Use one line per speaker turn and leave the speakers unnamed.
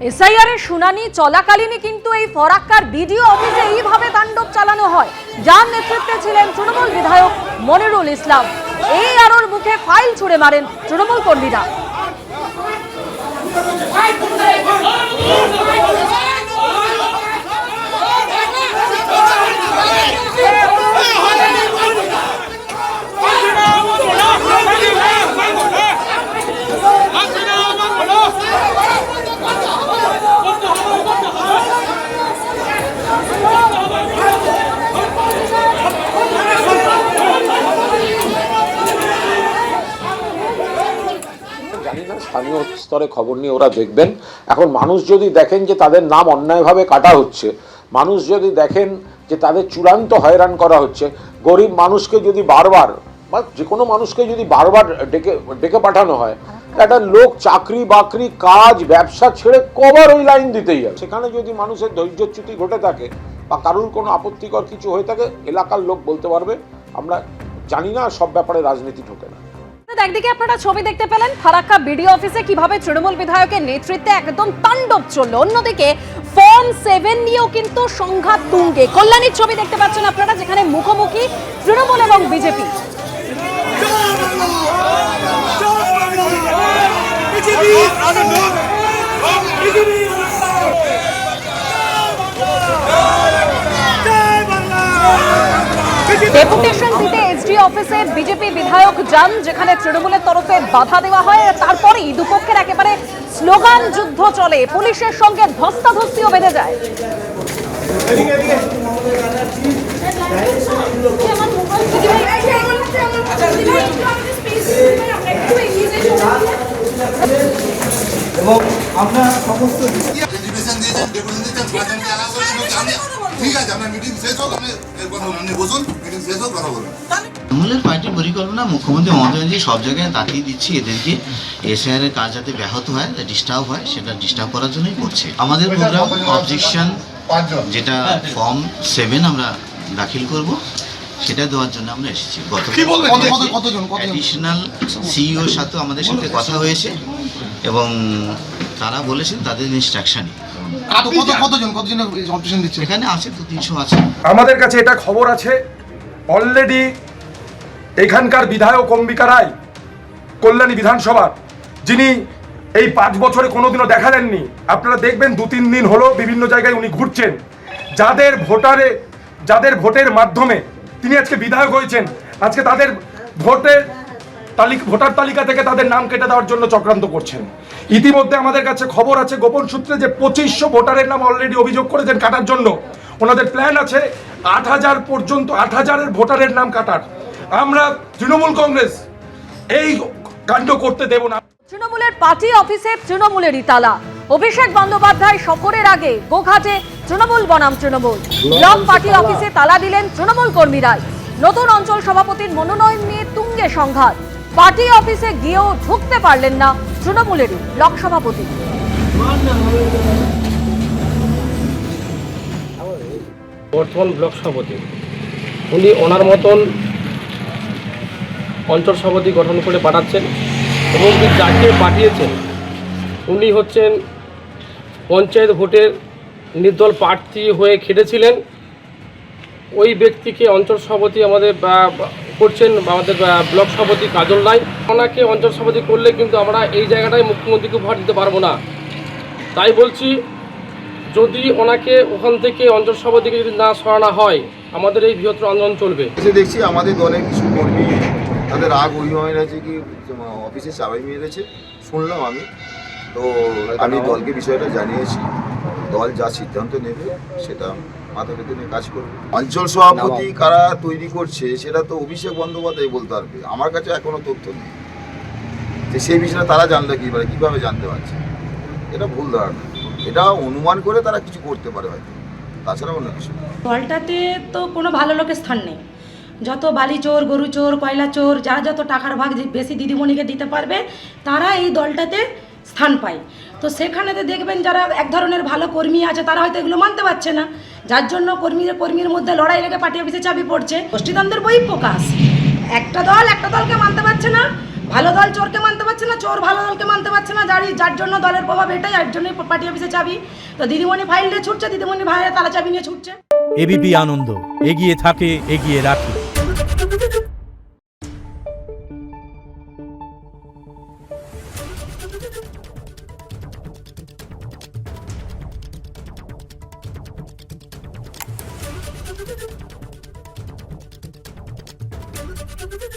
SIR এর শুনানি চলাকালীনই কিন্তু এই ফরাক্কার বিডিও অফিসে এইভাবে তাণ্ডব চালানো হয়, যার নেতৃত্বে ছিলেন তৃণমূল বিধায়ক মনিরুল ইসলাম। এই আরোর মুখে ফাইল ছুড়ে মারেন তৃণমূল কর্মীরা।
স্থানীয় স্তরে খবর নিয়ে ওরা দেখবেন। এখন মানুষ যদি দেখেন যে তাদের নাম অন্যায়ভাবে কাটা হচ্ছে, মানুষ যদি দেখেন যে তাদের চূড়ান্ত হয়রান করা হচ্ছে, গরিব মানুষকে যদি বারবার বা যে কোনো মানুষকে যদি বারবার ডেকে পাঠানো হয়, একটা লোক চাকরি বাকরি কাজ ব্যবসা ছেড়ে কবার ওই লাইন দিতেই যায়। সেখানে যদি মানুষের ধৈর্যচ্যুতি ঘটে থাকে বা কারোর কোনো আপত্তিকর কিছু হয়ে থাকে, এলাকার লোক বলতে পারবে। আমরা জানি না, সব ব্যাপারে রাজনীতি ঢোকে না।
একদিকে আপনারা ছবি দেখতে পেলেন ফারাক্কা বিডিও অফিসে কিভাবে তৃণমূল বিধায়কের নেতৃত্বে একদম তাণ্ডব চললো, অন্যদিকে ফর্ম 7 নিয়েও কিন্তু সংঘাত তুঙ্গে। কল্যাণীর ছবি দেখতে পাচ্ছেন আপনারা, যেখানে মুখোমুখি তৃণমূল এবং বিজেপি। ডেপুটেশন দিতে এসডি অফিসে বিজেপি বিধায়ক যান, যেখানে তৃণমূলের তরফে বাধা দেওয়া হয়। তারপরেই দুপক্ষের একেবারে স্লোগান যুদ্ধ চলে, পুলিশের সঙ্গে ধস্তাধস্তিও বেঁধে যায়।
এবং আপনার সমস্ত
তৃণমূলের পার্টির পরিকল্পনা মুখ্যমন্ত্রী মমতা ব্যানার্জি সব জায়গায় তাকিয়ে দিচ্ছি এদেরকে এসআইআর এর কাজ যাতে ব্যাহত হয়, ডিস্টার্ব হয়, সেটা ডিস্টার্ব করার জন্যই করছে। আমাদের প্রোগ্রাম অবজেকশন যেটা ফর্ম 7 আমরা দাখিল করব, সেটা দেওয়ার জন্য আমরা এসেছি। অ্যাডিশনাল সিইওর সাথে আমাদের সাথে কথা হয়েছে এবং তারা বলেছেন তাদের ইনস্ট্রাকশনই। এখানে আছে 200-300 আছে।
আমাদের কাছে এটা খবর আছে, অলরেডি এখানকার বিধায়ক অম্বিকা রায়, কল্যাণী বিধানসভার, যিনি এই 5 বছরে কোনোদিনও দেখা দেননি। আপনারা দেখবেন 2-3 দিন হলো বিভিন্ন জায়গায় উনি ঘুরছেন। যাদের ভোটের মাধ্যমে তিনি আজকে বিধায়ক হয়েছেন, আজকে তাদের ভোটার তালিকা থেকে তাদের নাম কেটে দেওয়ার জন্য চক্রান্ত করছেন। ইতিমধ্যে আমাদের কাছে খবর আছে গোপন সূত্রে যে 2500 ভোটারের নাম অলরেডি অভিযোগ করেছেন কাটার জন্য। ওনাদের প্ল্যান আছে 8000 পর্যন্ত, 8000-এর ভোটারের নাম কাটার। আমরা তৃণমূল কংগ্রেস এই কাণ্ড করতে দেব না।
তৃণমূলের পার্টি অফিসে তৃণমূলেরই তালা। অভিষেক বন্দ্যোপাধ্যায় সফরের আগে গোঘাটে তৃণমূল বনাম তৃণমূল ব্লক পার্টি অফিসে তালা দিলেন তৃণমূল কর্মীরাই। নতুন অঞ্চল সভাপতির মনোনয়ন নিয়ে তুঙ্গে সংঘাত। পার্টি অফিসে গিয়েও ঢুকতে পারলেন না তৃণমূলেরই ব্লক সভাপতি।
বর্তমান ব্লক সভাপতি উনি ওনার মতন অঞ্চল সভাপতি গঠন করে পাঠাচ্ছেন এবং যাকে পাঠিয়েছেন উনি হচ্ছেন পঞ্চায়েত ভোটের নির্দল প্রার্থী হয়ে খেটেছিলেন। ওই ব্যক্তিকে অঞ্চল সভাপতি আমাদের করছেন আমাদের ব্লক সভাপতি কাজল রায়। ওনাকে অঞ্চল সভাপতি করলে কিন্তু আমরা এই জায়গাটায় মুখ্যমন্ত্রীকে ভোট দিতে পারবো না। তাই বলছি, যদি ওনাকে ওখান থেকে অঞ্চল সভাপতিকে যদি না সরানো হয়, আমাদের এই বৃহত্তর আন্দোলন চলবে।
দেখছি আমাদের দলের কিছু কর্মী তাদের রাগ অভিমান আছে কি অফিসে চাবি মেরেছে শুনলাম আমি, তো আমি দলকে বিষয়টা জানিয়েছি। দল যা সিদ্ধান্ত নেবে সেটা মাথা পেতে নিয়ে কাজ করবে। অঞ্চল সভাপতি কারা তৈরি করছে সেটা তো অভিষেক বন্দ্যোপাধ্যায় বলতে পারবে। আমার কাছে এখনো তথ্য নেই যে সেই বিষয়টা তারা জানলে কীভাবে জানতে পারছে। এটা ভুল ধারণা, এটা অনুমান করে তারা কিছু করতে পারে হয়তো, তাছাড়া অন্য কিছু।
দলটাতে তো কোনো ভালো লোকের স্থান নেই। যত বালি চোর, গরু চোর, কয়লা চোর, যারা যত টাকার ভাগ বেশি দিদিমণিকে দিতে পারবে তারা এই দলটাতে স্থান পায়। তো সেখানেতে দেখবেন যারা এক ধরনের ভালো কর্মী আছে তারা হয়তো এগুলো মানতে পারছে না, যার জন্য কর্মীর মধ্যে লড়াই লেগে পার্টি অফিসে চাবি পড়ছে। গোষ্ঠীদ্বন্দ্বের বহিঃপ্রকাশ। একটা দলকে মানতে পারছে না, ভালো দল চোরকে মানতে পারছে না, চোর ভালো দলকে মানতে পারছে না, যার জন্য দলের প্রভাব এটাই, এর জন্যই পার্টি অফিসে চাবি। তো দিদিমণি ফাইল নিয়ে ছুটছে, দিদিমণি ভাইয়ের তালা চাবি নিয়ে ছুটছে।
এবিপি আনন্দ, এগিয়ে থাকে, এগিয়ে রাখে।
Thank you.